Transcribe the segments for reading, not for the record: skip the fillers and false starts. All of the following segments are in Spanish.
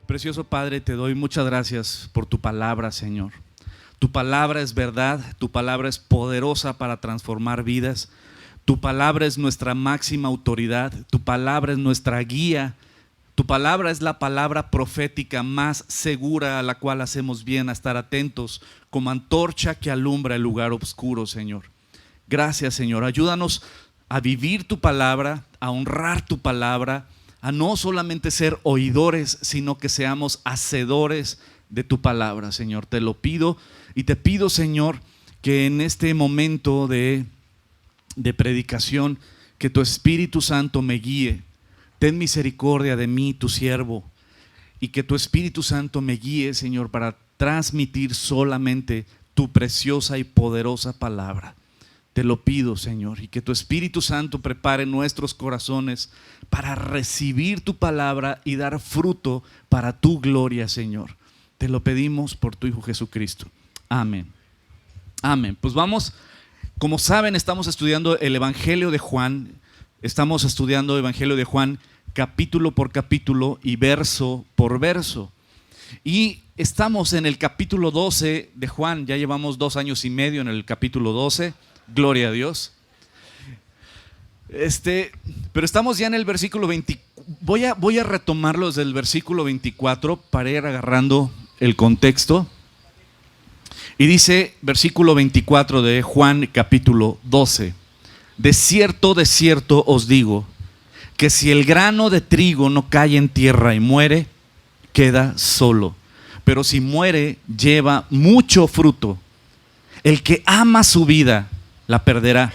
Precioso Padre, te doy muchas gracias por tu palabra, Señor. Tu palabra es verdad, tu palabra es poderosa para transformar vidas. Tu palabra es nuestra máxima autoridad, tu palabra es nuestra guía. Tu palabra es la palabra profética más segura a la cual hacemos bien a estar atentos, como antorcha que alumbra el lugar oscuro, Señor. Gracias, Señor. Ayúdanos a vivir tu palabra, a honrar tu palabra, a no solamente ser oidores, sino que seamos hacedores de tu palabra, Señor. Te lo pido y te pido, Señor, que en este momento de predicación, que tu Espíritu Santo me guíe. Ten misericordia de mí, tu siervo, y que tu Espíritu Santo me guíe, Señor, para transmitir solamente tu preciosa y poderosa palabra. Te lo pido, Señor, y que tu Espíritu Santo prepare nuestros corazones para recibir tu palabra y dar fruto para tu gloria, Señor. Te lo pedimos por tu Hijo Jesucristo. Amén. Amén. Pues vamos, como saben, estamos estudiando el Evangelio de Juan. Estamos estudiando el Evangelio de Juan capítulo por capítulo y verso por verso. Y estamos en el capítulo 12 de Juan. Ya llevamos 2 años y medio en el capítulo 12. Gloria a Dios. Pero estamos ya en el versículo 20. Voy a retomarlo desde el versículo 24 para ir agarrando el contexto. Y dice, versículo 24 de Juan capítulo 12. De cierto os digo, que si el grano de trigo no cae en tierra y muere, queda solo. Pero si muere, lleva mucho fruto. El que ama su vida, la perderá.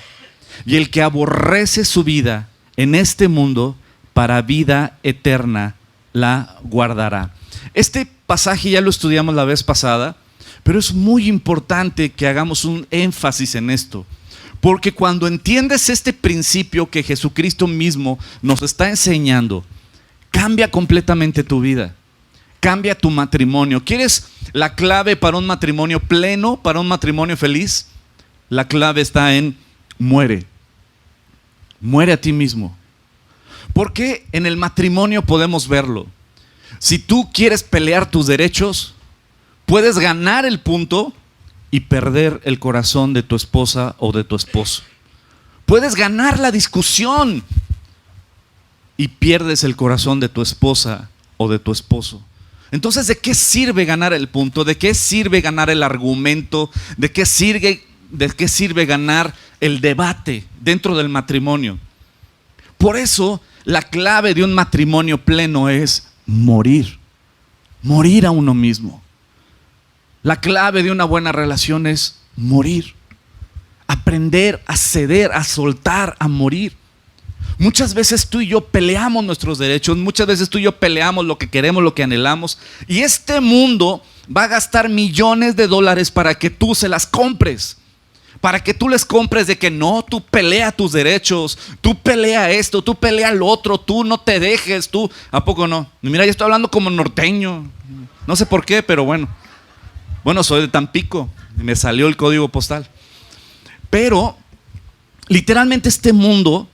Y el que aborrece su vida en este mundo, para vida eterna, la guardará. Este pasaje ya lo estudiamos la vez pasada, pero es muy importante que hagamos un énfasis en esto. Porque cuando entiendes este principio que Jesucristo mismo nos está enseñando, cambia completamente tu vida, cambia tu matrimonio. ¿Quieres la clave para un matrimonio pleno, para un matrimonio feliz? La clave está en muere. Muere a ti mismo. Porque en el matrimonio podemos verlo. Si tú quieres pelear tus derechos, puedes ganar el punto y perder el corazón de tu esposa o de tu esposo. Puedes ganar la discusión y pierdes el corazón de tu esposa o de tu esposo. Entonces, ¿de qué sirve ganar el punto? ¿De qué sirve ganar el argumento? ¿De qué sirve ganar el debate dentro del matrimonio? Por eso, la clave de un matrimonio pleno es morir. Morir a uno mismo. La clave de una buena relación es morir. Aprender a ceder, a soltar, a morir. Muchas veces tú y yo peleamos nuestros derechos, muchas veces tú y yo peleamos lo que queremos, lo que anhelamos, y este mundo va a gastar millones de dólares para que tú se las compres. Para que tú les compres de que no, tú pelea tus derechos, tú pelea esto, tú pelea lo otro, tú no te dejes, tú, ¿a poco no? Mira, yo estoy hablando como norteño, no sé por qué, pero bueno. Bueno, soy de Tampico, me salió el código postal. Pero literalmente este mundo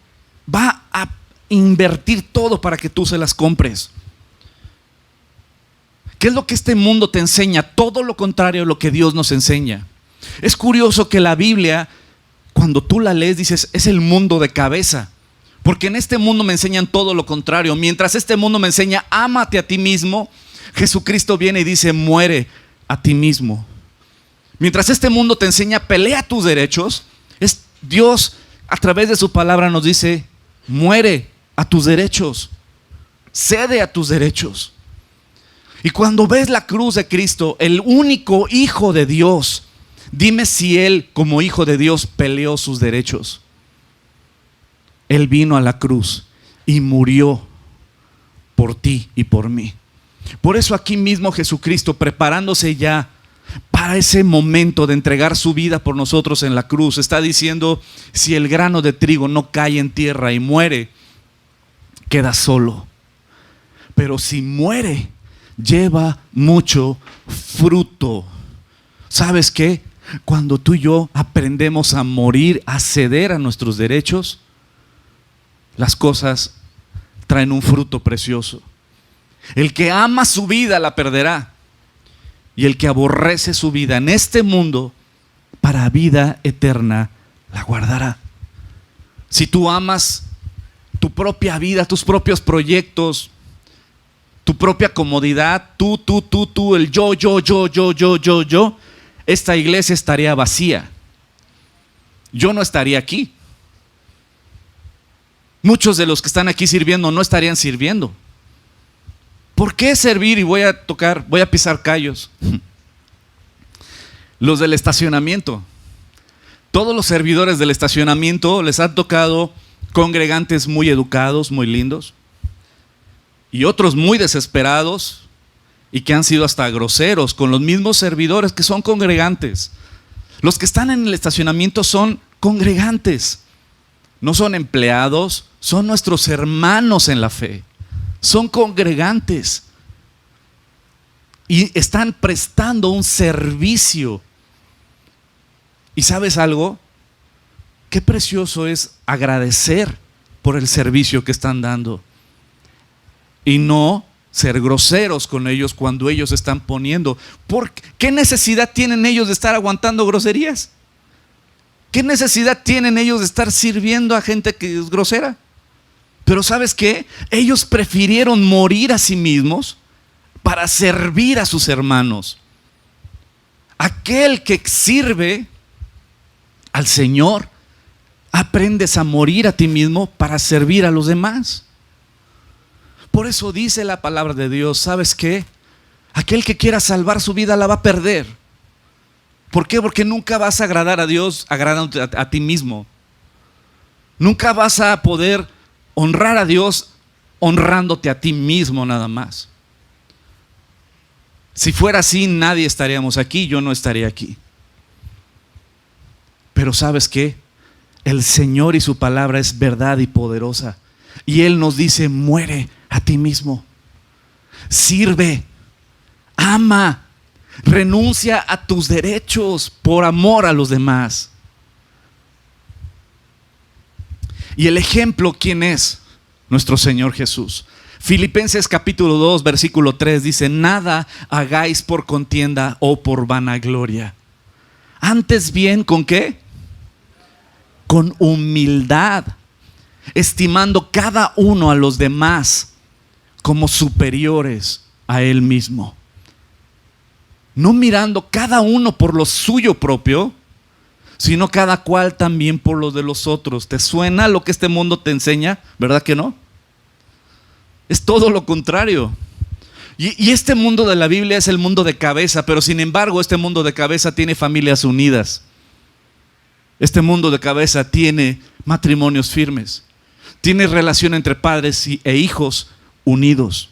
va a invertir todo para que tú se las compres. ¿Qué es lo que este mundo te enseña? Todo lo contrario a lo que Dios nos enseña. Es curioso que la Biblia, cuando tú la lees, dices, es el mundo de cabeza. Porque en este mundo me enseñan todo lo contrario. Mientras este mundo me enseña, ámate a ti mismo, Jesucristo viene y dice, muere a ti mismo. Mientras este mundo te enseña, pelea tus derechos, Dios a través de su palabra nos dice, muere a tus derechos, cede a tus derechos. Y cuando ves la cruz de Cristo, el único Hijo de Dios, dime si Él como Hijo de Dios peleó sus derechos. Él vino a la cruz y murió por ti y por mí. Por eso aquí mismo Jesucristo, preparándose ya para ese momento de entregar su vida por nosotros en la cruz, está diciendo, si el grano de trigo no cae en tierra y muere, queda solo. Pero si muere, lleva mucho fruto. ¿Sabes qué? Cuando tú y yo aprendemos a morir, a ceder a nuestros derechos, las cosas traen un fruto precioso. El que ama su vida la perderá, y el que aborrece su vida en este mundo, para vida eterna la guardará. Si tú amas tu propia vida, tus propios proyectos, tu propia comodidad, tú, el yo, esta iglesia estaría vacía. Yo no estaría aquí. Muchos de los que están aquí sirviendo no estarían sirviendo. ¿Por qué servir? Y voy a pisar callos. Los del estacionamiento. Todos los servidores del estacionamiento les han tocado congregantes muy educados, muy lindos, y otros muy desesperados y que han sido hasta groseros con los mismos servidores que son congregantes. Los que están en el estacionamiento son congregantes, no son empleados, son nuestros hermanos en la fe, son congregantes y están prestando un servicio. ¿Y sabes algo? Qué precioso es agradecer por el servicio que están dando y no ser groseros con ellos cuando ellos están poniendo. ¿Qué necesidad tienen ellos de estar aguantando groserías? ¿Qué necesidad tienen ellos de estar sirviendo a gente que es grosera? Pero ¿sabes qué? Ellos prefirieron morir a sí mismos para servir a sus hermanos. Aquel que sirve al Señor, aprendes a morir a ti mismo para servir a los demás. Por eso dice la palabra de Dios, ¿sabes qué? Aquel que quiera salvar su vida la va a perder. ¿Por qué? Porque nunca vas a agradar a Dios agradándote a ti mismo. Nunca vas a poder honrar a Dios honrándote a ti mismo nada más. Si fuera así, nadie estaríamos aquí, yo no estaría aquí. Pero ¿sabes qué? El Señor y su palabra es verdad y poderosa. Y Él nos dice, muere a ti mismo. Sirve, ama, renuncia a tus derechos por amor a los demás. Y el ejemplo, ¿quién es? Nuestro Señor Jesús. Filipenses capítulo 2, versículo 3 dice, nada hagáis por contienda o por vanagloria. Antes bien, ¿con qué? Con humildad, estimando cada uno a los demás como superiores a él mismo. No mirando cada uno por lo suyo propio, sino cada cual también por lo de los otros. ¿Te suena lo que este mundo te enseña? ¿Verdad que no? Es todo lo contrario. Y este mundo de la Biblia es el mundo de cabeza, pero sin embargo este mundo de cabeza tiene familias unidas. Este mundo de cabeza tiene matrimonios firmes, tiene relación entre padres e hijos unidos.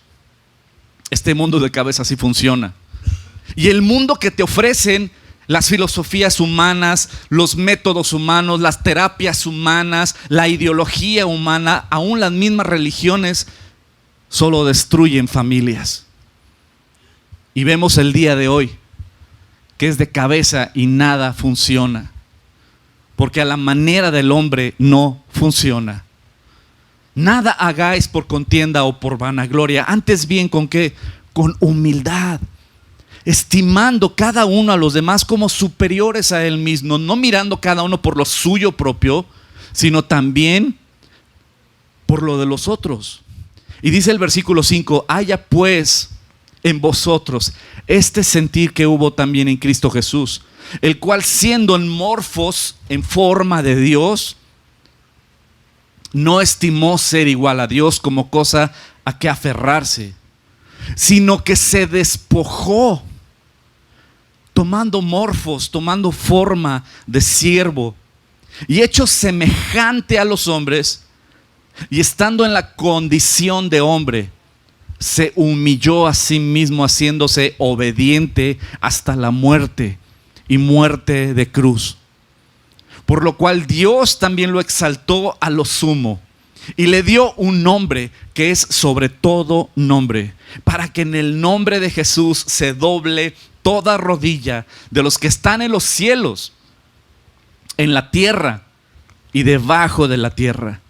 Este mundo de cabeza así funciona. Y el mundo que te ofrecen las filosofías humanas, los métodos humanos, las terapias humanas, la ideología humana, aún las mismas religiones, solo destruyen familias. Y vemos el día de hoy que es de cabeza y nada funciona. Porque a la manera del hombre no funciona. Nada hagáis por contienda o por vanagloria, antes bien, ¿con qué? Con humildad, estimando cada uno a los demás como superiores a él mismo, no mirando cada uno por lo suyo propio, sino también por lo de los otros. Y dice el versículo 5, haya pues en vosotros este sentir que hubo también en Cristo Jesús, el cual siendo en morfos, en forma de Dios, no estimó ser igual a Dios como cosa a que aferrarse, sino que se despojó, tomando morfos, tomando forma de siervo, y hecho semejante a los hombres, y estando en la condición de hombre, se humilló a sí mismo, haciéndose obediente hasta la muerte, y muerte de cruz. Por lo cual Dios también lo exaltó a lo sumo y le dio un nombre que es sobre todo nombre, para que en el nombre de Jesús se doble toda rodilla de los que están en los cielos, en la tierra y debajo de la tierra,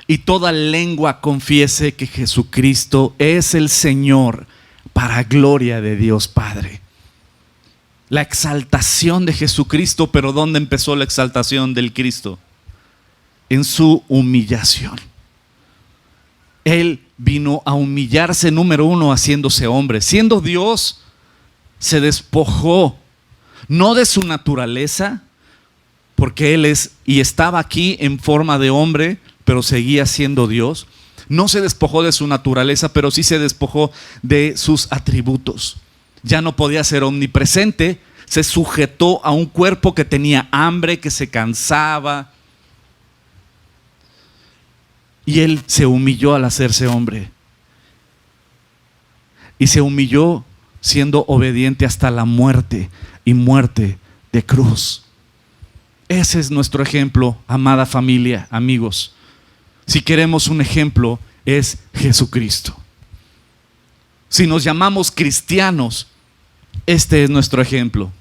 y toda lengua confiese que Jesucristo es el Señor, para gloria de Dios Padre. La exaltación de Jesucristo, pero ¿dónde empezó la exaltación del Cristo? En su humillación. Él vino a humillarse, número uno, haciéndose hombre. Siendo Dios, se despojó, no de su naturaleza, porque Él es y estaba aquí en forma de hombre, pero seguía siendo Dios. No se despojó de su naturaleza, pero sí se despojó de sus atributos. Ya no podía ser omnipresente, se sujetó a un cuerpo que tenía hambre, que se cansaba. Y Él se humilló al hacerse hombre. Y se humilló siendo obediente hasta la muerte, y muerte de cruz. Ese es nuestro ejemplo, amada familia, amigos. Si queremos un ejemplo, es Jesucristo. Si nos llamamos cristianos, este es nuestro ejemplo.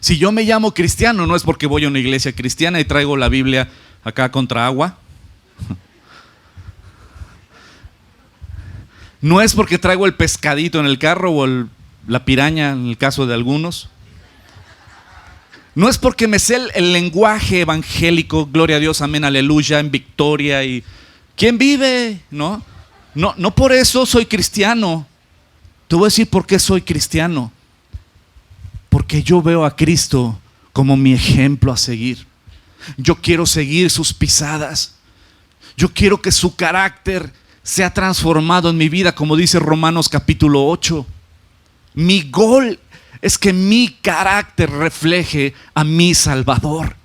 Si yo me llamo cristiano, no es porque voy a una iglesia cristiana y traigo la Biblia acá contra agua. No es porque traigo el pescadito en el carro o la piraña en el caso de algunos. No es porque me sé el lenguaje evangélico, gloria a Dios, amén, aleluya, en victoria y ¿quién vive? No por eso soy cristiano. Te voy a decir por qué soy cristiano. Porque yo veo a Cristo como mi ejemplo a seguir. Yo quiero seguir sus pisadas. Yo quiero que su carácter sea transformado en mi vida, como dice Romanos capítulo 8. Mi gol es que mi carácter refleje a mi Salvador.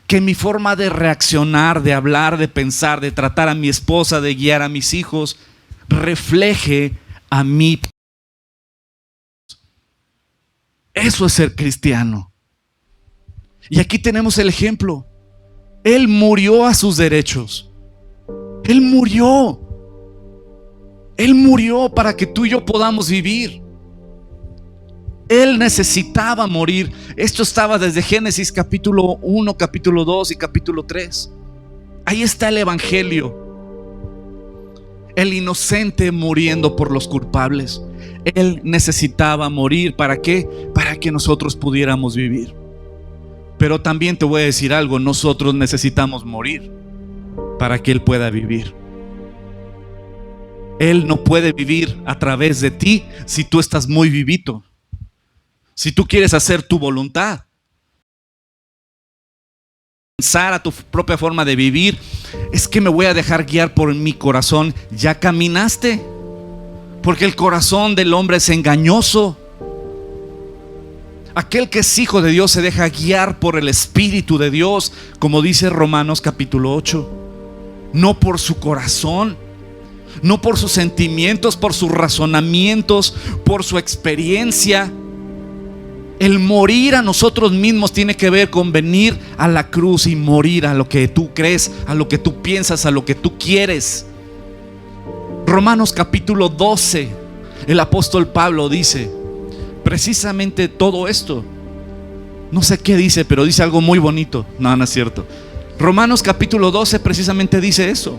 Que mi forma de reaccionar, de hablar, de pensar, de tratar a mi esposa, de guiar a mis hijos, refleje a mí. Eso es ser cristiano. Y aquí tenemos el ejemplo. Él murió a sus derechos. Él murió. Él murió para que tú y yo podamos vivir. Él necesitaba morir. Esto estaba desde Génesis capítulo 1, capítulo 2 y capítulo 3. Ahí está el evangelio. El inocente muriendo por los culpables. Él necesitaba morir. ¿Para qué? Para que nosotros pudiéramos vivir. Pero también te voy a decir algo. Nosotros necesitamos morir para que Él pueda vivir. Él no puede vivir a través de ti si tú estás muy vivito. Si tú quieres hacer tu voluntad, pensar a tu propia forma de vivir, es que me voy a dejar guiar por mi corazón. Ya caminaste, porque el corazón del hombre es engañoso. Aquel que es hijo de Dios se deja guiar por el Espíritu de Dios, como dice Romanos capítulo 8. No por su corazón, no por sus sentimientos, por sus razonamientos, por su experiencia. El morir a nosotros mismos tiene que ver con venir a la cruz y morir a lo que tú crees, a lo que tú piensas, a lo que tú quieres. Romanos capítulo 12, el apóstol Pablo dice precisamente todo esto. No sé qué dice, pero dice algo muy bonito. No es cierto. Romanos capítulo 12 precisamente dice eso.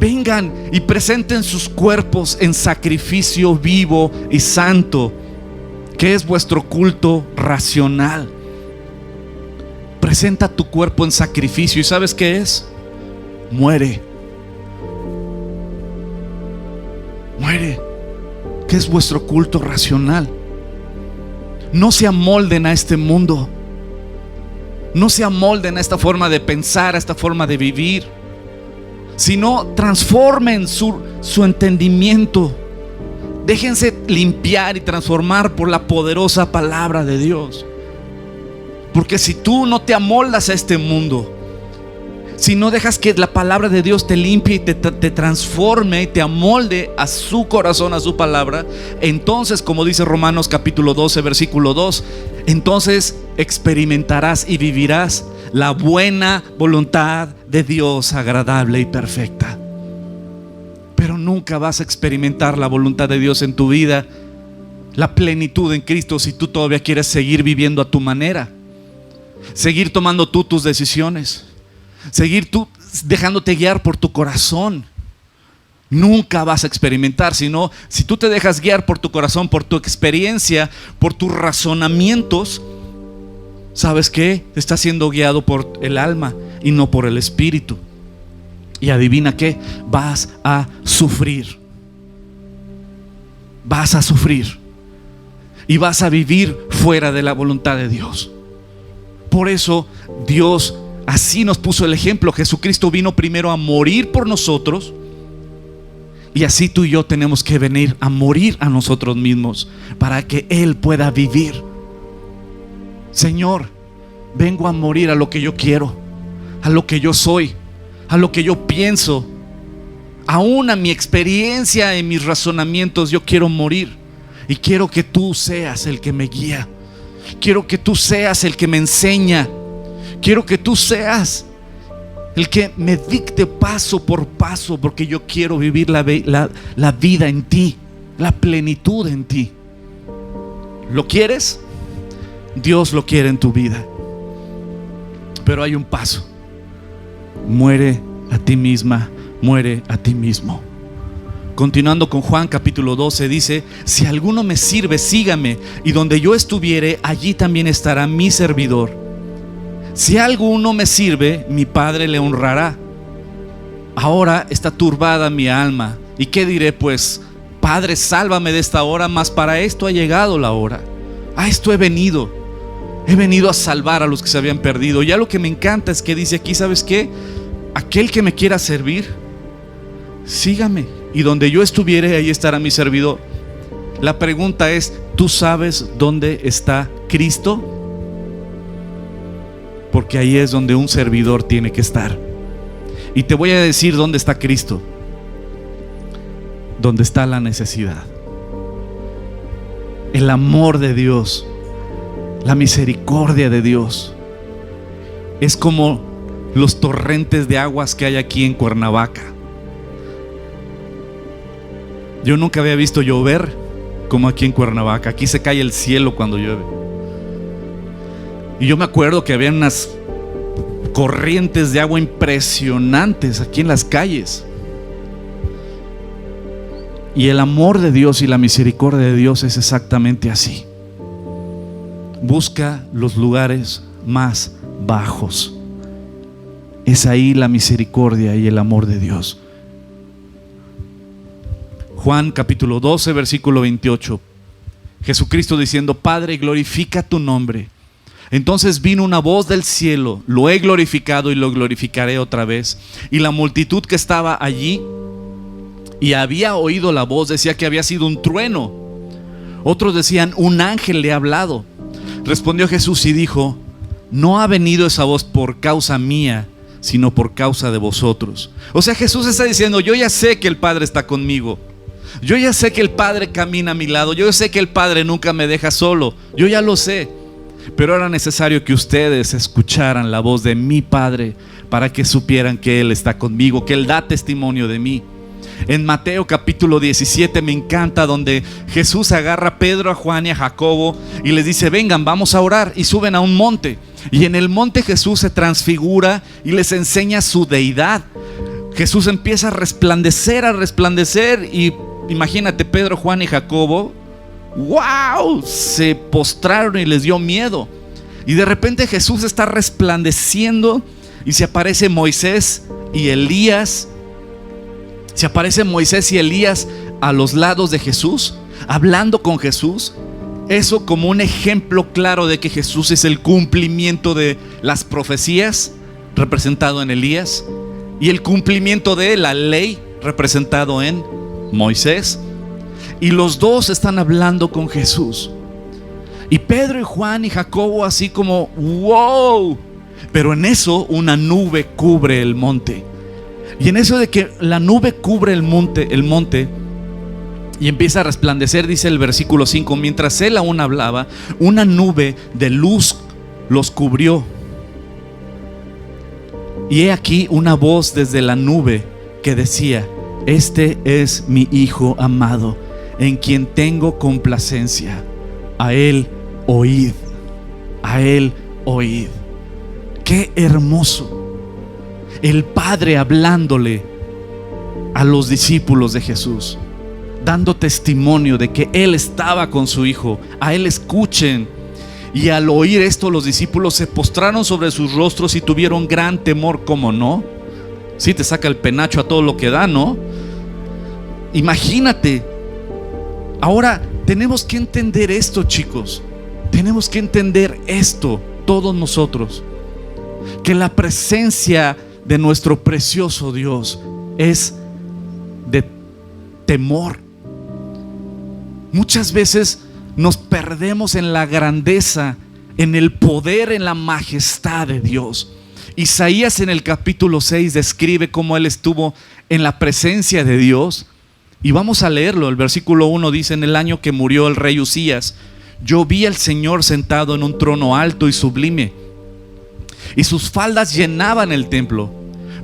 Vengan y presenten sus cuerpos en sacrificio vivo y santo, que es vuestro culto racional. Presenta tu cuerpo en sacrificio. ¿Y sabes qué es? Muere. Muere. ¿Qué es vuestro culto racional? No se amolden a este mundo. No se amolden a esta forma de pensar, a esta forma de vivir, sino transformen su entendimiento. Déjense limpiar y transformar por la poderosa palabra de Dios. Porque si tú no te amoldas a este mundo, si no dejas que la palabra de Dios te limpie y te transforme y te amolde a su corazón, a su palabra, entonces, como dice Romanos capítulo 12, versículo 2, entonces experimentarás y vivirás la buena voluntad de Dios, agradable y perfecta. Pero nunca vas a experimentar la voluntad de Dios en tu vida, la plenitud en Cristo, si tú todavía quieres seguir viviendo a tu manera, seguir tomando tú tus decisiones, seguir tú dejándote guiar por tu corazón. Nunca vas a experimentar, sino si tú te dejas guiar por tu corazón, por tu experiencia, por tus razonamientos, ¿sabes qué? Estás siendo guiado por el alma y no por el espíritu. Y adivina qué, vas a sufrir. Vas a sufrir. Y vas a vivir fuera de la voluntad de Dios. Por eso Dios así nos puso el ejemplo. Jesucristo vino primero a morir por nosotros. Y así tú y yo tenemos que venir a morir a nosotros mismos para que Él pueda vivir. Señor, vengo a morir a lo que yo quiero, a lo que yo soy, a lo que yo pienso, aún a mi experiencia y mis razonamientos. Yo quiero morir y quiero que tú seas el que me guía. Quiero que tú seas el que me enseña. Quiero que tú seas el que me dicte paso por paso, porque yo quiero vivir la vida en ti, la plenitud en ti. ¿Lo quieres? Dios lo quiere en tu vida. Pero hay un paso. Muere a ti misma, muere a ti mismo. Continuando con Juan capítulo 12 dice: si alguno me sirve, sígame, y donde yo estuviere, allí también estará mi servidor. Si alguno me sirve, mi Padre le honrará. Ahora está turbada mi alma. ¿Y qué diré pues? Padre, sálvame de esta hora, mas para esto ha llegado la hora. A esto he venido a salvar a los que se habían perdido. Ya lo que me encanta es que dice aquí, ¿sabes qué? Aquel que me quiera servir, sígame, y donde yo estuviere, ahí estará mi servidor. La pregunta es: ¿tú sabes dónde está Cristo? Porque ahí es donde un servidor tiene que estar. Y te voy a decir dónde está Cristo. Donde está la necesidad. El amor de Dios, la misericordia de Dios. Es como los torrentes de aguas que hay aquí en Cuernavaca. Yo nunca había visto llover como aquí en Cuernavaca. Aquí se cae el cielo cuando llueve. Y yo me acuerdo que había unas corrientes de agua impresionantes aquí en las calles. Y el amor de Dios y la misericordia de Dios es exactamente así. Busca los lugares más bajos. Es ahí la misericordia y el amor de Dios. Juan capítulo 12 versículo 28. Jesucristo diciendo: Padre, glorifica tu nombre. Entonces vino una voz del cielo: lo he glorificado y lo glorificaré otra vez. Y la multitud que estaba allí y había oído la voz decía que había sido un trueno. Otros decían: un ángel le ha hablado. Respondió Jesús y dijo: no ha venido esa voz por causa mía, sino por causa de vosotros. O sea, Jesús está diciendo: yo ya sé que el Padre está conmigo. Yo ya sé que el Padre camina a mi lado. Yo sé que el Padre nunca me deja solo. Yo ya lo sé. Pero era necesario que ustedes escucharan la voz de mi Padre para que supieran que Él está conmigo, que Él da testimonio de mí. En Mateo capítulo 17 me encanta donde Jesús agarra a Pedro, a Juan y a Jacobo y les dice: vengan, vamos a orar. Y suben a un monte. Y en el monte Jesús se transfigura y les enseña su deidad. Jesús empieza a resplandecer y imagínate, Pedro, Juan y Jacobo, ¡wow!, se postraron y les dio miedo. Y de repente Jesús está resplandeciendo y se aparece Moisés y Elías. Se aparece Moisés y Elías a los lados de Jesús, hablando con Jesús. Eso como un ejemplo claro de que Jesús es el cumplimiento de las profecías, representado en Elías, y el cumplimiento de la ley, representado en Moisés. Y los dos están hablando con Jesús. Y Pedro y Juan y Jacobo así como wow. Pero en eso una nube cubre el monte. Y en eso de que la nube cubre el monte y empieza a resplandecer, dice el versículo 5: mientras él aún hablaba, una nube de luz los cubrió. Y he aquí una voz desde la nube que decía: este es mi Hijo amado, en quien tengo complacencia. A él oíd, a él oíd. Qué hermoso, El Padre hablándole a los discípulos de Jesús, dando testimonio de que Él estaba con su Hijo. A Él escuchen. Y al oír esto, los discípulos se postraron sobre sus rostros y tuvieron gran temor. ¿Cómo no? Sí, te saca el penacho a todo lo que da, ¿no? Imagínate. Ahora tenemos que entender esto, chicos. Tenemos que entender esto, todos nosotros, que la presencia de nuestro precioso Dios es de temor. Muchas veces nos perdemos en la grandeza, en el poder, en la majestad de Dios. Isaías en el capítulo 6 describe cómo él estuvo en la presencia de Dios. Y vamos a leerlo. El versículo 1 dice: en el año que murió el rey Usías, yo vi al Señor sentado en un trono alto y sublime, y sus faldas llenaban el templo.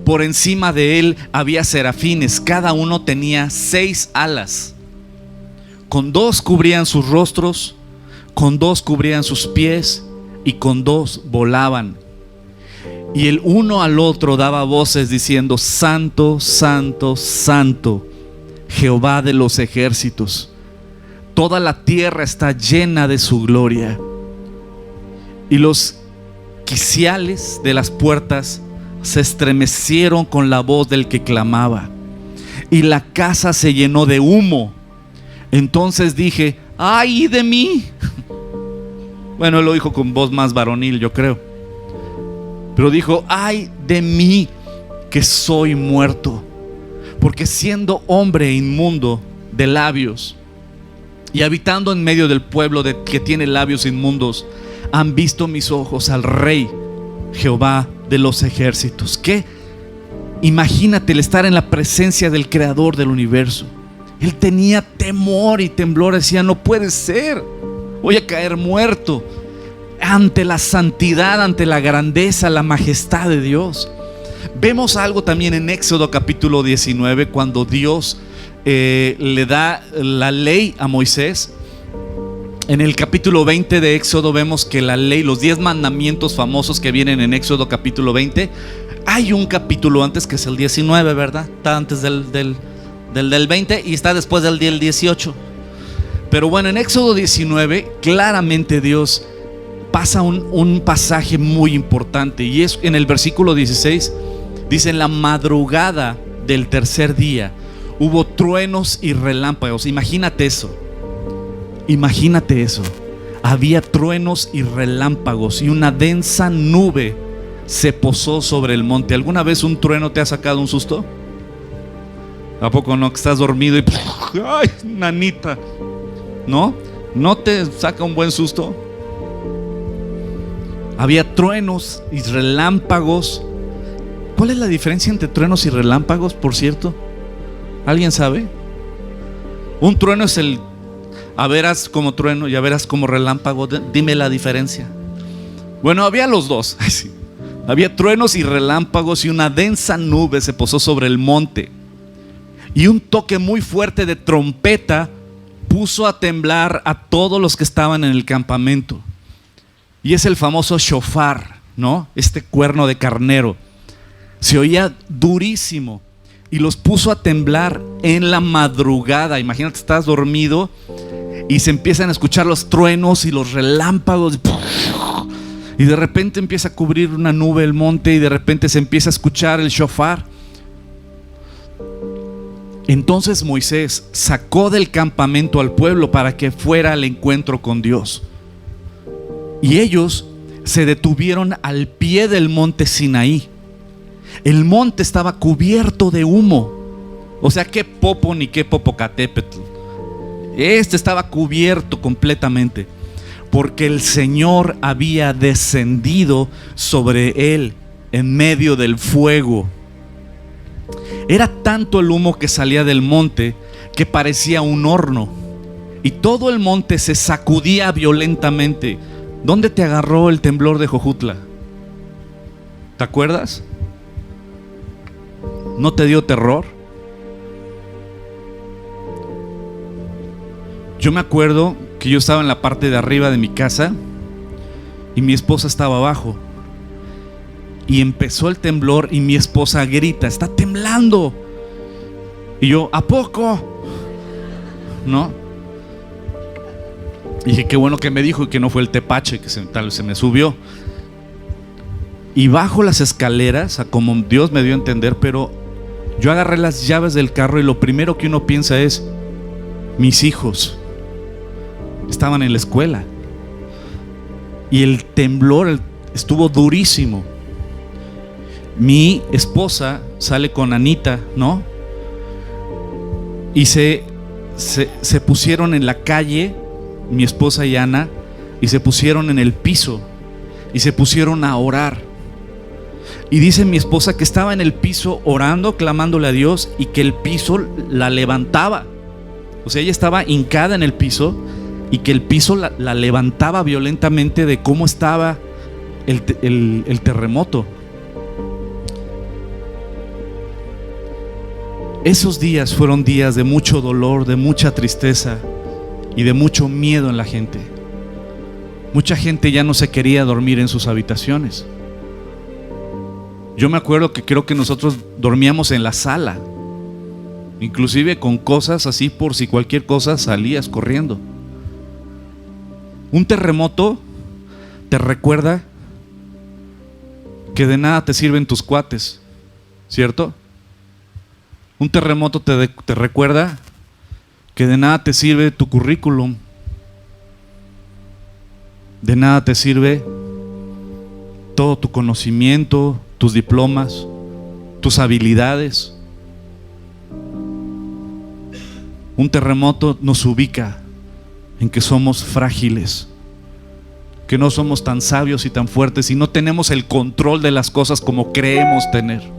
Por encima de él había serafines, cada uno tenía 6 alas. Con 2 cubrían sus rostros, con 2 cubrían sus pies, y con 2 volaban. Y el uno al otro daba voces diciendo: Santo, Santo, Santo, Jehová de los ejércitos. Toda la tierra está llena de su gloria. Y los quiciales de las puertas se estremecieron con la voz del que clamaba, y la casa se llenó de humo. Entonces dije: ¡ay de mí! Bueno, él lo dijo con voz más varonil, yo creo. Pero dijo: ¡ay de mí, que soy muerto! Porque siendo hombre inmundo de labios y habitando en medio del pueblo que tiene labios inmundos, han visto mis ojos al Rey, Jehová de los ejércitos. ¿Qué? Imagínate el estar en la presencia del Creador del universo. Él tenía temor y temblor, decía: no puede ser, voy a caer muerto ante la santidad, ante la grandeza, la majestad de Dios. Vemos algo también en Éxodo capítulo 19, cuando Dios le da la ley a Moisés. En el capítulo 20 de Éxodo vemos que la ley, los 10 mandamientos famosos que vienen en Éxodo capítulo 20, hay un capítulo antes que es el 19, ¿verdad? Está antes del 20 y está después del 18. Pero bueno, en Éxodo 19 claramente Dios pasa un pasaje muy importante, y es en el versículo 16. Dice: en la madrugada del tercer día hubo truenos y relámpagos. Imagínate eso. Imagínate eso. Había truenos y relámpagos, y una densa nube se posó sobre el monte. ¿Alguna vez un trueno te ha sacado un susto? ¿A poco no? Que estás dormido y ¡ay, nanita! ¿No? ¿No te saca un buen susto? Había truenos y relámpagos. ¿Cuál es la diferencia entre truenos y relámpagos, por cierto? ¿Alguien sabe? Un trueno es el a veras como trueno y a veras como relámpago. Dime la diferencia. Bueno, había los dos. Sí. Había truenos y relámpagos, y una densa nube se posó sobre el monte, y un toque muy fuerte de trompeta puso a temblar a todos los que estaban en el campamento. Y es el famoso shofar, ¿no? Este cuerno de carnero. Se oía durísimo y los puso a temblar en la madrugada. Imagínate, estás dormido y se empiezan a escuchar los truenos y los relámpagos, y de repente empieza a cubrir una nube el monte, y de repente se empieza a escuchar el shofar. Entonces Moisés sacó del campamento al pueblo para que fuera al encuentro con Dios, y ellos se detuvieron al pie del monte Sinaí. El monte estaba cubierto de humo. O sea, qué Popo ni qué Popocatépetl. Este estaba cubierto completamente, porque el Señor había descendido sobre él en medio del fuego. Era tanto el humo que salía del monte que parecía un horno, y todo el monte se sacudía violentamente. ¿Dónde te agarró el temblor de Jojutla? ¿Te acuerdas? ¿No te dio terror? Yo me acuerdo que yo estaba en la parte de arriba de mi casa y mi esposa estaba abajo, y empezó el temblor y mi esposa grita: está temblando. Y yo: ¿a poco? ¿No? Y dije: qué bueno que me dijo y que no fue el tepache que tal vez se me subió. Y bajo las escaleras, a como Dios me dio a entender, pero yo agarré las llaves del carro y lo primero que uno piensa es: mis hijos estaban en la escuela. Y el temblor estuvo durísimo. Mi esposa sale con Anita, ¿no? Y se pusieron en la calle, mi esposa y Ana, y se pusieron en el piso y se pusieron a orar. Y dice mi esposa que estaba en el piso orando, clamándole a Dios, y que el piso la levantaba. O sea, ella estaba hincada en el piso y que el piso la levantaba violentamente de cómo estaba el terremoto. Esos días fueron días de mucho dolor, de mucha tristeza y de mucho miedo en la gente. Mucha gente ya no se quería dormir en sus habitaciones. Yo me acuerdo que creo que nosotros dormíamos en la sala, inclusive con cosas así, por si cualquier cosa salías corriendo. Un terremoto te recuerda que de nada te sirven tus cuates, ¿cierto? Un terremoto te recuerda que de nada te sirve tu currículum, de nada te sirve todo tu conocimiento, tus diplomas, tus habilidades. Un terremoto nos ubica en que somos frágiles, que no somos tan sabios y tan fuertes y no tenemos el control de las cosas como creemos tener.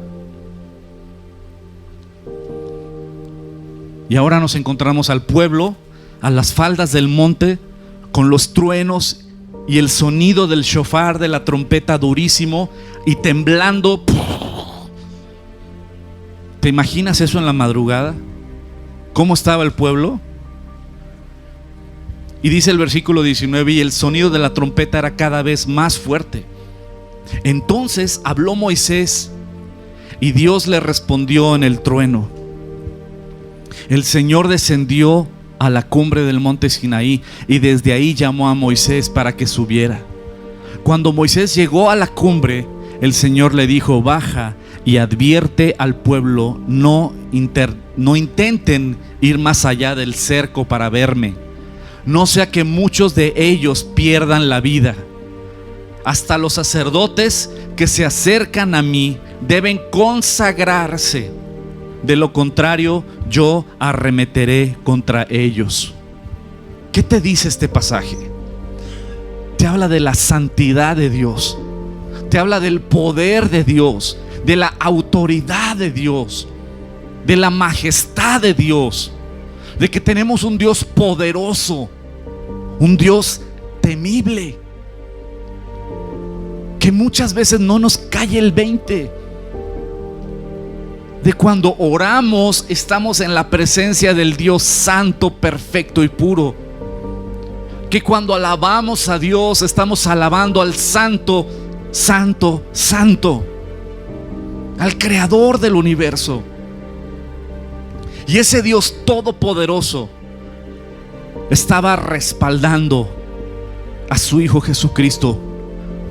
Y ahora nos encontramos al pueblo, a las faldas del monte, con los truenos y el sonido del shofar, de la trompeta durísimo, y temblando. ¿Te imaginas eso en la madrugada? ¿Cómo estaba el pueblo? Y dice el versículo 19: y el sonido de la trompeta era cada vez más fuerte. Entonces habló Moisés y Dios le respondió en el trueno. El Señor descendió a la cumbre del monte Sinaí y desde ahí llamó a Moisés para que subiera. Cuando Moisés llegó a la cumbre, el Señor le dijo: baja y advierte al pueblo, no intenten ir más allá del cerco para verme, no sea que muchos de ellos pierdan la vida. Hasta los sacerdotes que se acercan a mí deben consagrarse, de lo contrario yo arremeteré contra ellos. ¿Qué te dice este pasaje? Te habla de la santidad de Dios, te habla del poder de Dios, de la autoridad de Dios, de la majestad de Dios, de que tenemos un Dios poderoso, un Dios temible, que muchas veces no nos cae el 20. De cuando oramos estamos en la presencia del Dios santo, perfecto y puro. Que cuando alabamos a Dios estamos alabando al santo, santo, santo, al creador del universo. Y ese Dios todopoderoso estaba respaldando a su Hijo Jesucristo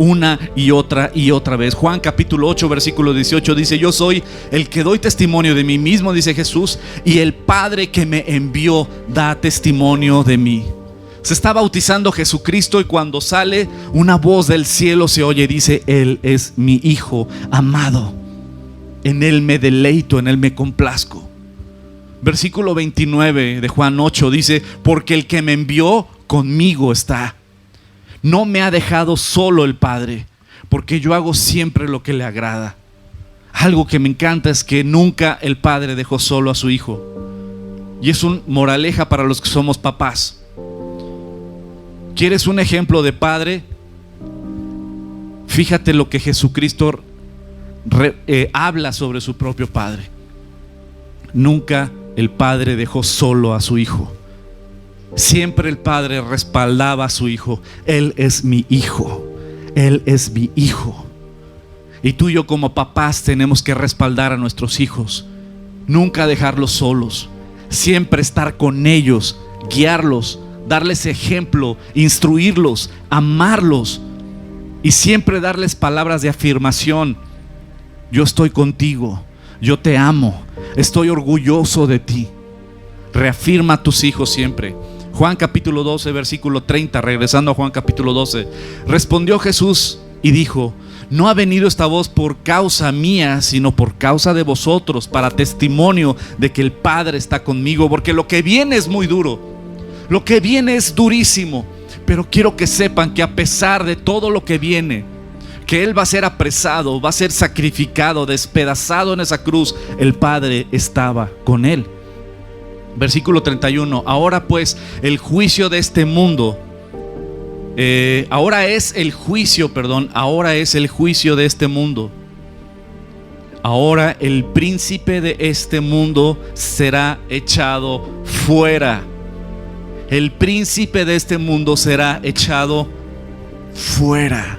una y otra vez. Juan capítulo 8 versículo 18 dice: yo soy el que doy testimonio de mí mismo, dice Jesús, y el Padre que me envió da testimonio de mí. Se está bautizando Jesucristo y cuando sale una voz del cielo se oye, dice: Él es mi Hijo amado, en Él me deleito, en Él me complazco. Versículo 29 de Juan 8 dice: porque el que me envió conmigo está. No me ha dejado solo el Padre, porque yo hago siempre lo que le agrada. Algo que me encanta es que nunca el Padre dejó solo a su Hijo. Y es un moraleja para los que somos papás. ¿Quieres un ejemplo de padre? Fíjate lo que Jesucristo habla sobre su propio Padre. Nunca el Padre dejó solo a su Hijo. Siempre el Padre respaldaba a su Hijo. Él es mi Hijo, Él es mi Hijo. Y tú y yo como papás tenemos que respaldar a nuestros hijos, nunca dejarlos solos, siempre estar con ellos, guiarlos, darles ejemplo, instruirlos, amarlos y siempre darles palabras de afirmación. Yo estoy contigo, yo te amo, estoy orgulloso de ti. Reafirma a tus hijos siempre. Juan capítulo 12, versículo 30, regresando a Juan capítulo 12. Respondió Jesús y dijo: no ha venido esta voz por causa mía, sino por causa de vosotros, para testimonio de que el Padre está conmigo. Porque lo que viene es muy duro, lo que viene es durísimo. Pero quiero que sepan que a pesar de todo lo que viene, que Él va a ser apresado, va a ser sacrificado, despedazado en esa cruz, el Padre estaba con Él. Versículo 31. Ahora pues el juicio de este mundo, ahora es el juicio de este mundo. Ahora el príncipe de este mundo será echado fuera. El príncipe de este mundo será echado fuera.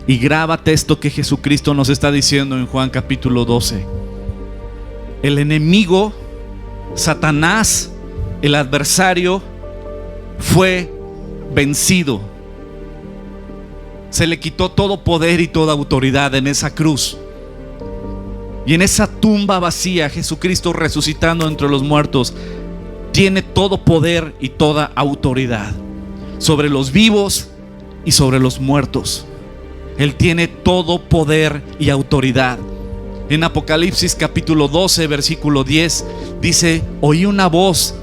Y grábate esto que Jesucristo nos está diciendo en Juan capítulo 12. El enemigo, Satanás, el adversario, fue vencido. Se le quitó todo poder y toda autoridad en esa cruz. Y en esa tumba vacía, Jesucristo, resucitando entre los muertos, tiene todo poder y toda autoridad sobre los vivos y sobre los muertos. Él tiene todo poder y autoridad. En Apocalipsis capítulo 12, versículo 10, dice: oí una voz,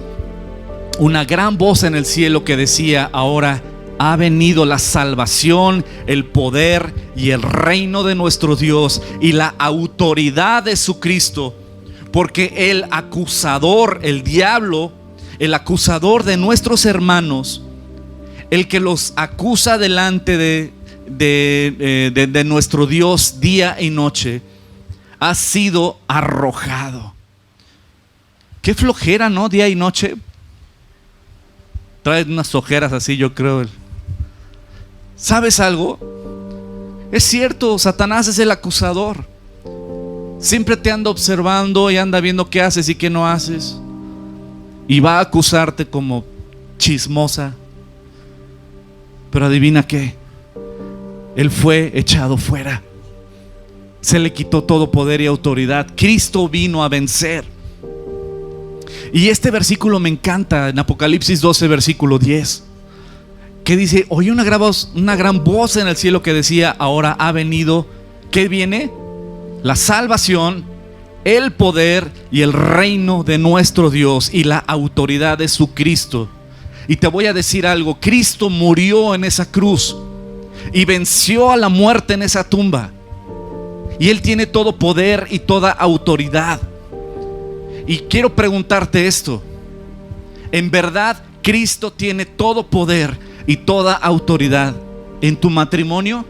una gran voz en el cielo que decía: ahora ha venido la salvación, el poder y el reino de nuestro Dios y la autoridad de su Cristo, porque el acusador, el diablo, el acusador de nuestros hermanos, el que los acusa delante de nuestro Dios día y noche, ha sido arrojado. Qué flojera, ¿no? Día y noche. Trae unas ojeras así, yo creo. ¿Sabes algo? Es cierto, Satanás es el acusador. Siempre te anda observando y anda viendo qué haces y qué no haces. Y va a acusarte como chismosa. Pero adivina qué, Él fue echado fuera. Se le quitó todo poder y autoridad. Cristo vino a vencer. Y este versículo me encanta, en Apocalipsis 12, versículo 10, que dice: oí una gran voz en el cielo que decía: ahora ha venido, ¿qué viene? La salvación, el poder y el reino de nuestro Dios y la autoridad de su Cristo. Y te voy a decir algo: Cristo murió en esa cruz y venció a la muerte en esa tumba. Y Él tiene todo poder y toda autoridad. Y quiero preguntarte esto: ¿en verdad Cristo tiene todo poder y toda autoridad en tu matrimonio?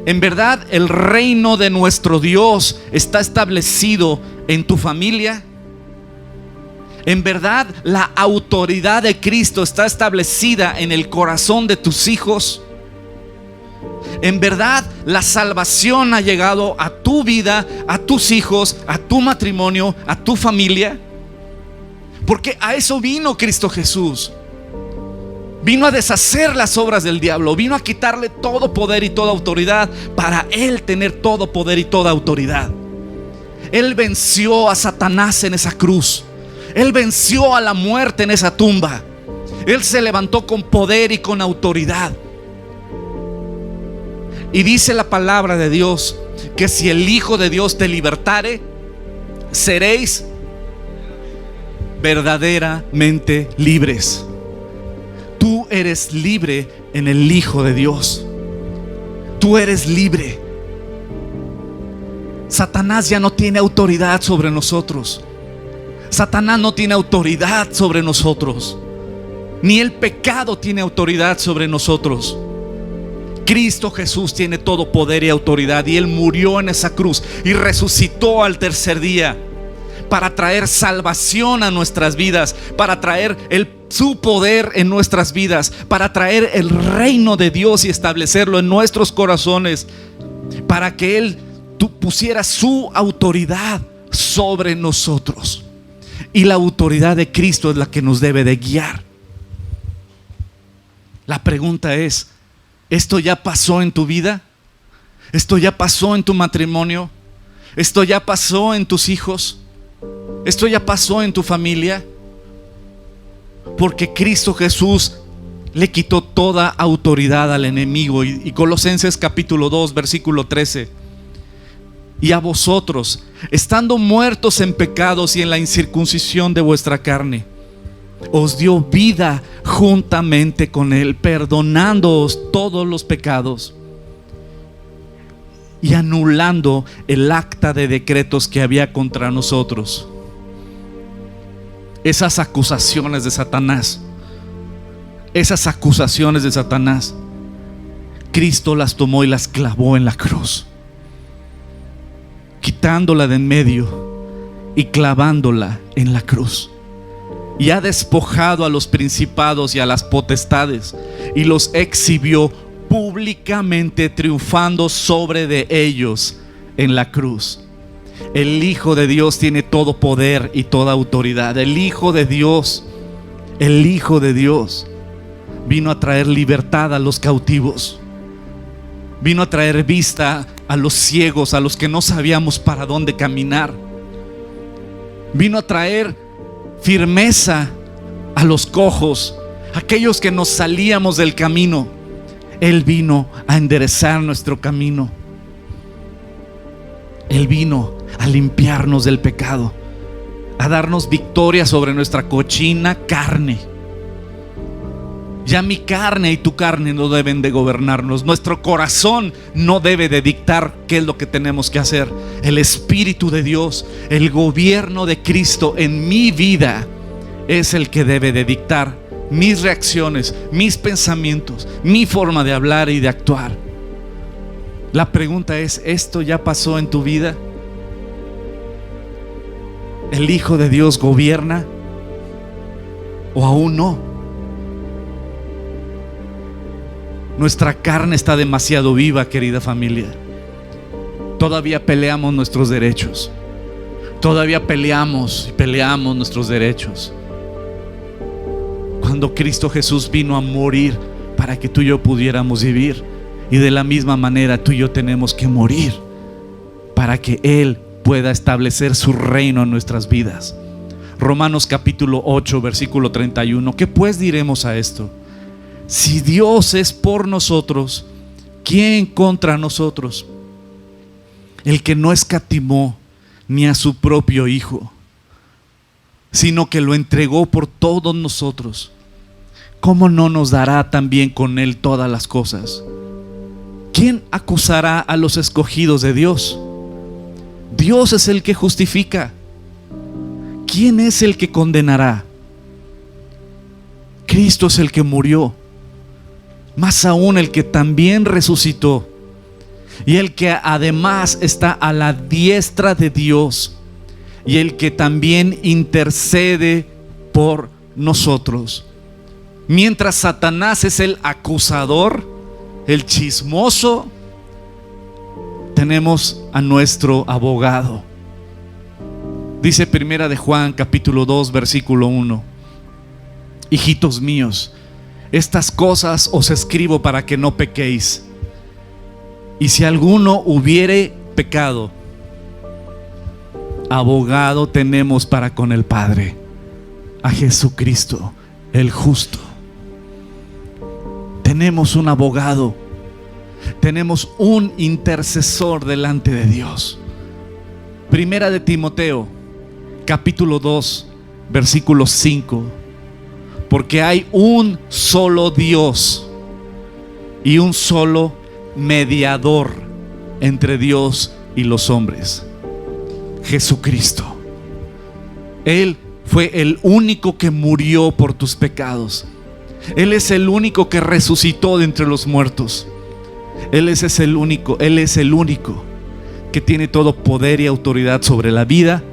¿En verdad el reino de nuestro Dios está establecido en tu familia? ¿En verdad la autoridad de Cristo está establecida en el corazón de tus hijos? ¿En verdad la salvación ha llegado a tu vida, a tus hijos, a tu matrimonio, a tu familia? Porque a eso vino Cristo Jesús. Vino a deshacer las obras del diablo. Vino a quitarle todo poder y toda autoridad para Él tener todo poder y toda autoridad. Él venció a Satanás en esa cruz. Él venció a la muerte en esa tumba. Él se levantó con poder y con autoridad. Y dice la palabra de Dios que si el Hijo de Dios te libertare, seréis verdaderamente libres. Tú eres libre en el Hijo de Dios. Tú eres libre. Satanás ya no tiene autoridad sobre nosotros. Satanás no tiene autoridad sobre nosotros. Ni el pecado tiene autoridad sobre nosotros. Cristo Jesús tiene todo poder y autoridad, y Él murió en esa cruz y resucitó al tercer día para traer salvación a nuestras vidas, para traer su poder en nuestras vidas, para traer el reino de Dios y establecerlo en nuestros corazones, para que Él pusiera su autoridad sobre nosotros. Y la autoridad de Cristo es la que nos debe de guiar. La pregunta es: ¿esto ya pasó en tu vida? ¿Esto ya pasó en tu matrimonio? ¿Esto ya pasó en tus hijos? ¿Esto ya pasó en tu familia? Porque Cristo Jesús le quitó toda autoridad al enemigo. Y Colosenses capítulo 2 versículo 13: y a vosotros, estando muertos en pecados y en la incircuncisión de vuestra carne, os dio vida juntamente con Él, perdonándoos todos los pecados y anulando el acta de decretos que había contra nosotros. Esas acusaciones de Satanás, Cristo las tomó y las clavó en la cruz, quitándola de en medio y clavándola en la cruz. Y ha despojado a los principados y a las potestades y los exhibió públicamente, triunfando sobre de ellos en la cruz. El Hijo de Dios tiene todo poder y toda autoridad. El Hijo de Dios vino a traer libertad a los cautivos, vino a traer vista a los ciegos, a los que no sabíamos para dónde caminar, vino a traer firmeza a los cojos, aquellos que nos salíamos del camino. Él vino a enderezar nuestro camino. Él vino a limpiarnos del pecado, a darnos victoria sobre nuestra cochina carne. Ya mi carne y tu carne no deben de gobernarnos. Nuestro corazón no debe de dictar qué es lo que tenemos que hacer. El Espíritu de Dios, el gobierno de Cristo en mi vida es el que debe de dictar mis reacciones, mis pensamientos, mi forma de hablar y de actuar. La pregunta es: ¿esto ya pasó en tu vida? ¿El Hijo de Dios gobierna o aún no? Nuestra carne está demasiado viva, querida familia. Todavía peleamos nuestros derechos. Todavía peleamos y peleamos nuestros derechos. Cuando Cristo Jesús vino a morir para que tú y yo pudiéramos vivir, y de la misma manera tú y yo tenemos que morir para que Él pueda establecer su reino en nuestras vidas. Romanos capítulo 8 versículo 31: ¿qué pues diremos a esto? Si Dios es por nosotros, ¿quién contra nosotros? El que no escatimó ni a su propio Hijo, sino que lo entregó por todos nosotros, ¿cómo no nos dará también con Él todas las cosas? ¿Quién acusará a los escogidos de Dios? Dios es el que justifica. ¿Quién es el que condenará? Cristo es el que murió, más aún el que también resucitó, y el que además está a la diestra de Dios, y el que también intercede por nosotros. Mientras Satanás es el acusador, el chismoso, tenemos a nuestro abogado. Dice Primera de Juan capítulo 2 versículo 1: hijitos míos, estas cosas os escribo para que no pequéis. Y si alguno hubiere pecado, abogado tenemos para con el Padre, a Jesucristo el justo. Tenemos un abogado, tenemos un intercesor delante de Dios. Primera de Timoteo capítulo 2 versículo 5: porque hay un solo Dios y un solo mediador entre Dios y los hombres, Jesucristo. Él fue el único que murió por tus pecados. Él es el único que resucitó de entre los muertos. Él es el único que tiene todo poder y autoridad sobre la vida,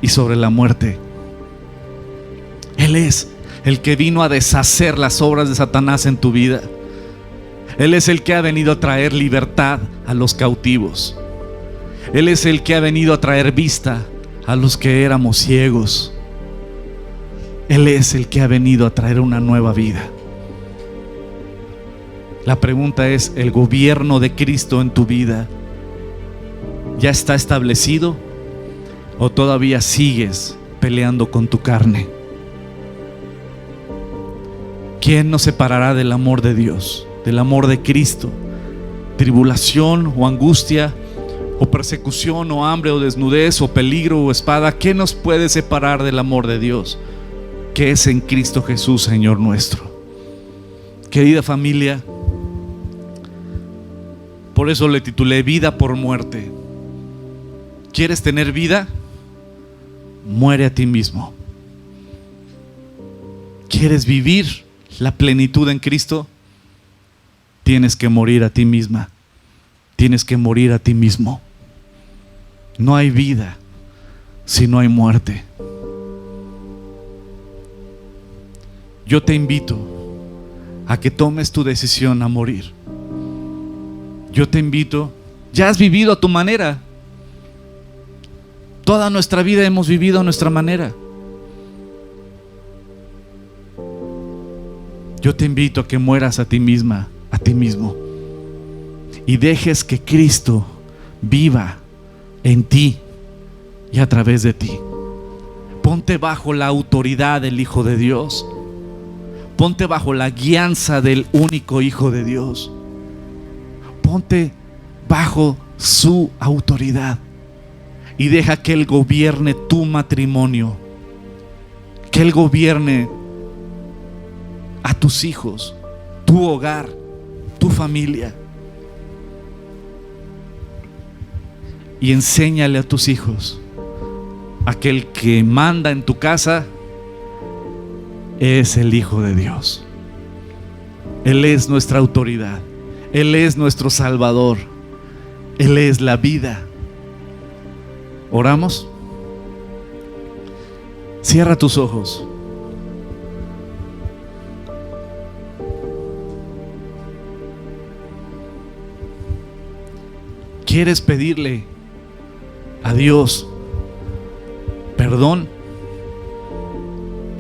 y sobre la muerte. Él es el que vino a deshacer las obras de Satanás en tu vida. Él es el que ha venido a traer libertad a los cautivos. Él es el que ha venido a traer vista a los que éramos ciegos. Él es el que ha venido a traer una nueva vida. La pregunta es, ¿el gobierno de Cristo en tu vida ya está establecido o todavía sigues peleando con tu carne? ¿Quién nos separará del amor de Dios, del amor de Cristo? ¿Tribulación o angustia o persecución o hambre o desnudez o peligro o espada? ¿Qué nos puede separar del amor de Dios que es en Cristo Jesús, Señor nuestro? Querida familia, por eso le titulé Vida por muerte. ¿Quieres tener vida? Muere a ti mismo. ¿Quieres vivir la plenitud en Cristo? Tienes que morir a ti misma. Tienes que morir a ti mismo. No hay vida si no hay muerte. Yo te invito a que tomes tu decisión a morir. Yo te invito, ya has vivido a tu manera. Toda nuestra vida hemos vivido a nuestra manera. Yo te invito a que mueras a ti misma, a ti mismo, y dejes que Cristo viva en ti y a través de ti. Ponte bajo la autoridad del Hijo de Dios. Ponte bajo la guianza del único Hijo de Dios. Ponte bajo su autoridad y deja que Él gobierne tu matrimonio, que Él gobierne a tus hijos, tu hogar, tu familia. Y enséñale a tus hijos: aquel que manda en tu casa es el Hijo de Dios. Él es nuestra autoridad. Él es nuestro Salvador. Él es la vida. ¿Oramos? Cierra tus ojos. ¿Quieres pedirle a Dios perdón?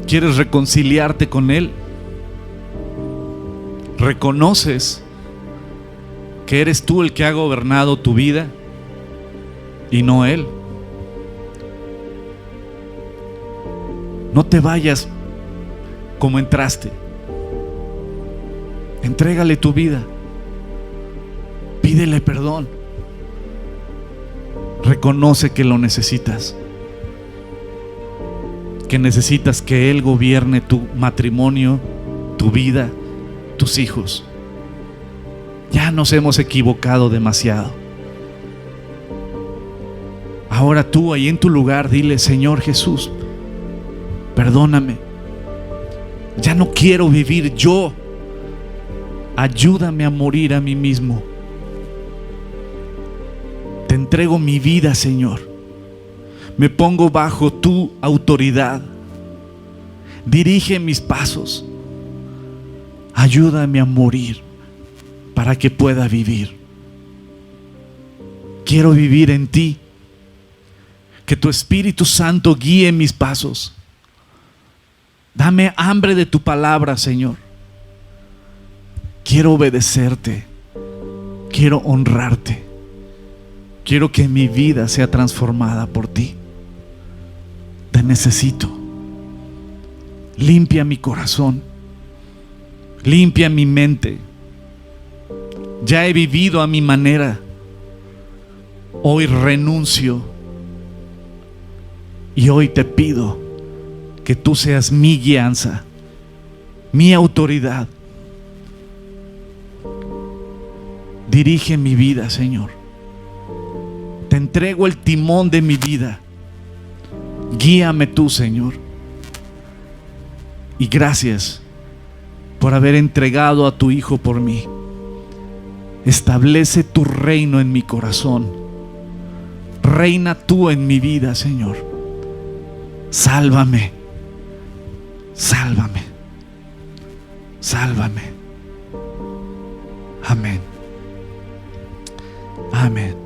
¿Quieres reconciliarte con Él? ¿Reconoces que eres tú el que ha gobernado tu vida y no Él? No te vayas como entraste. Entrégale tu vida. Pídele perdón. Reconoce que lo necesitas. Que necesitas que Él gobierne tu matrimonio, tu vida, tus hijos. Ya nos hemos equivocado demasiado. Ahora tú ahí en tu lugar dile: Señor Jesús, perdóname. Ya no quiero vivir yo. Ayúdame a morir a mí mismo. Te entrego mi vida, Señor. Me pongo bajo tu autoridad. Dirige mis pasos. Ayúdame a morir para que pueda vivir. Quiero vivir en ti. Que tu Espíritu Santo guíe mis pasos. Dame hambre de tu palabra, Señor. Quiero obedecerte. Quiero honrarte. Quiero que mi vida sea transformada por ti. Te necesito. Limpia mi corazón. Limpia mi mente. Ya he vivido a mi manera. Hoy renuncio. Y hoy te pido que tú seas mi guianza, mi autoridad. Dirige mi vida, Señor. Te entrego el timón de mi vida. Guíame tú, Señor. Y gracias por haber entregado a tu Hijo por mí. Establece tu reino en mi corazón. Reina tú en mi vida, Señor. sálvame, sálvame, sálvame. Amén. Amén.